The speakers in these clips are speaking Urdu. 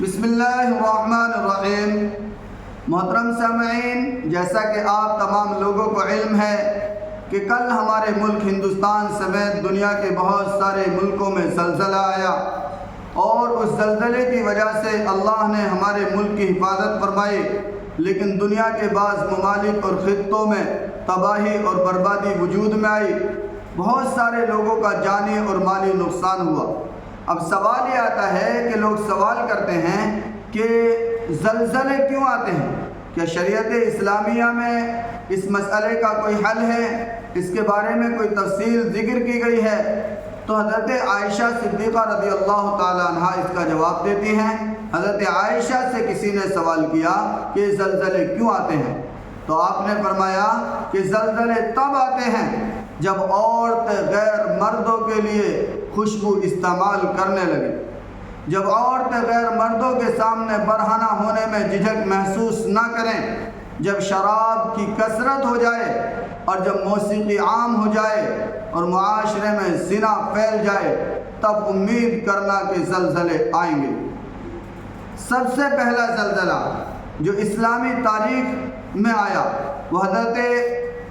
بسم اللہ الرحمن الرحیم۔ محترم سامعین، جیسا کہ آپ تمام لوگوں کو علم ہے کہ کل ہمارے ملک ہندوستان سمیت دنیا کے بہت سارے ملکوں میں زلزلہ آیا، اور اس زلزلے کی وجہ سے اللہ نے ہمارے ملک کی حفاظت فرمائی، لیکن دنیا کے بعض ممالک اور خطوں میں تباہی اور بربادی وجود میں آئی، بہت سارے لوگوں کا جانی اور مالی نقصان ہوا۔ اب سوال یہ آتا ہے کہ لوگ سوال کرتے ہیں کہ زلزلے کیوں آتے ہیں؟ کیا شریعت اسلامیہ میں اس مسئلے کا کوئی حل ہے؟ اس کے بارے میں کوئی تفصیل ذکر کی گئی ہے؟ تو حضرت عائشہ صدیقہ رضی اللہ تعالیٰ عنہ اس کا جواب دیتی ہیں۔ حضرت عائشہ سے کسی نے سوال کیا کہ زلزلے کیوں آتے ہیں؟ تو آپ نے فرمایا کہ زلزلے تب آتے ہیں جب عورتیں غیر مردوں کے لیے خوشبو استعمال کرنے لگے، جب عورتیں غیر مردوں کے سامنے برہنہ ہونے میں جھجک محسوس نہ کریں، جب شراب کی کثرت ہو جائے اور جب موسیقی عام ہو جائے اور معاشرے میں زنا پھیل جائے، تب امید کرنا کہ زلزلے آئیں گے۔ سب سے پہلا زلزلہ جو اسلامی تاریخ میں آیا وہ حضرت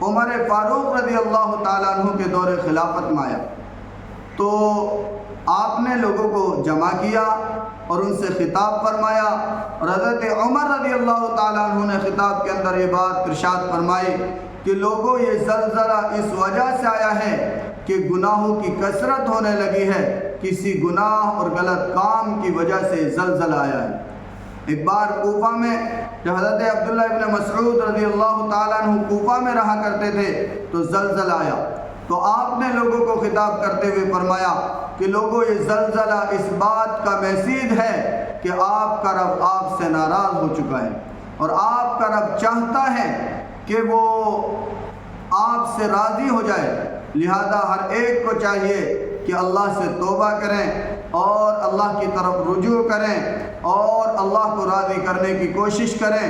عمر فاروق رضی اللہ تعالیٰ عنہ کے دور خلافت میں آیا۔ تو آپ نے لوگوں کو جمع کیا اور ان سے خطاب فرمایا، اور حضرت عمر رضی اللہ تعالیٰ عنہ نے خطاب کے اندر یہ بات ارشاد فرمائی کہ لوگوں، یہ زلزلہ اس وجہ سے آیا ہے کہ گناہوں کی کثرت ہونے لگی ہے، کسی گناہ اور غلط کام کی وجہ سے زلزلہ آیا ہے۔ ایک بار کوفہ میں جب حضرت عبداللہ ابن مسعود رضی اللہ تعالیٰ عنہ کوفہ میں رہا کرتے تھے تو زلزلہ آیا، تو آپ نے لوگوں کو خطاب کرتے ہوئے فرمایا کہ لوگوں، یہ زلزلہ اس بات کا محض ہے کہ آپ کا رب آپ سے ناراض ہو چکا ہے، اور آپ کا رب چاہتا ہے کہ وہ آپ سے راضی ہو جائے، لہذا ہر ایک کو چاہیے کہ اللہ سے توبہ کریں اور اللہ کی طرف رجوع کریں اور اللہ کو راضی کرنے کی کوشش کریں،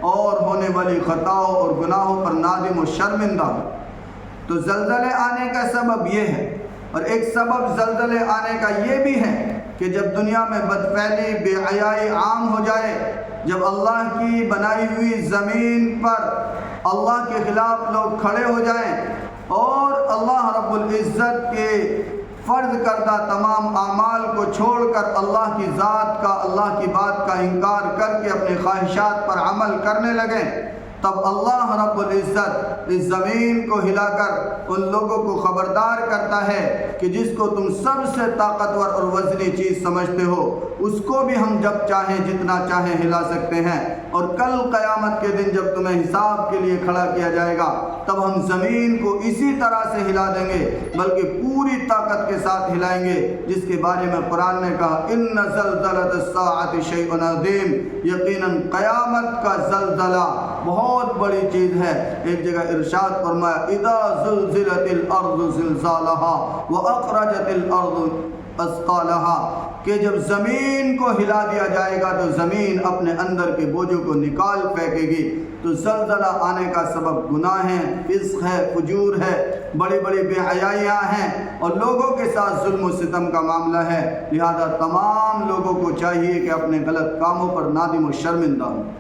اور ہونے والی خطاؤں اور گناہوں پر نادم و شرمندہ ہوں۔ تو زلزلے آنے کا سبب یہ ہے، اور ایک سبب زلزلے آنے کا یہ بھی ہے کہ جب دنیا میں بدفعلی، بے حیائی عام ہو جائے، جب اللہ کی بنائی ہوئی زمین پر اللہ کے خلاف لوگ کھڑے ہو جائیں اور اللہ رب العزت کے فرض کردہ تمام اعمال کو چھوڑ کر اللہ کی ذات کا، اللہ کی بات کا انکار کر کے اپنے خواہشات پر عمل کرنے لگیں، تب اللہ رب العزت اس زمین کو ہلا کر ان لوگوں کو خبردار کرتا ہے کہ جس کو تم سب سے طاقتور اور وزنی چیز سمجھتے ہو، اس کو بھی ہم جب چاہیں جتنا چاہیں ہلا سکتے ہیں، اور کل قیامت کے دن جب تمہیں حساب کے لیے کھڑا کیا جائے گا تب ہم زمین کو اسی طرح سے ہلا دیں گے، بلکہ پوری طاقت کے ساتھ ہلائیں گے، جس کے بارے میں قرآن نے کہا ان زلزلۃ الساعۃ شیء عظیم، یقیناً قیامت کا زلزلہ بہت بڑی چیز ہے۔ ایک جگہ ارشاد فرمایا اذا زلزلت الارض زلزالها واخرجت الارض اثقالها، کہ جب زمین کو ہلا دیا جائے گا تو زمین اپنے اندر کے بوجھوں کو نکال پھینکے گی۔ تو زلزلہ آنے کا سبب گناہ ہے، فسق ہے، فجور ہے، بڑی بڑی بے حیائیاں ہیں، اور لوگوں کے ساتھ ظلم و ستم کا معاملہ ہے، لہذا تمام لوگوں کو چاہیے کہ اپنے غلط کاموں پر نادم و شرمندہ ہوں۔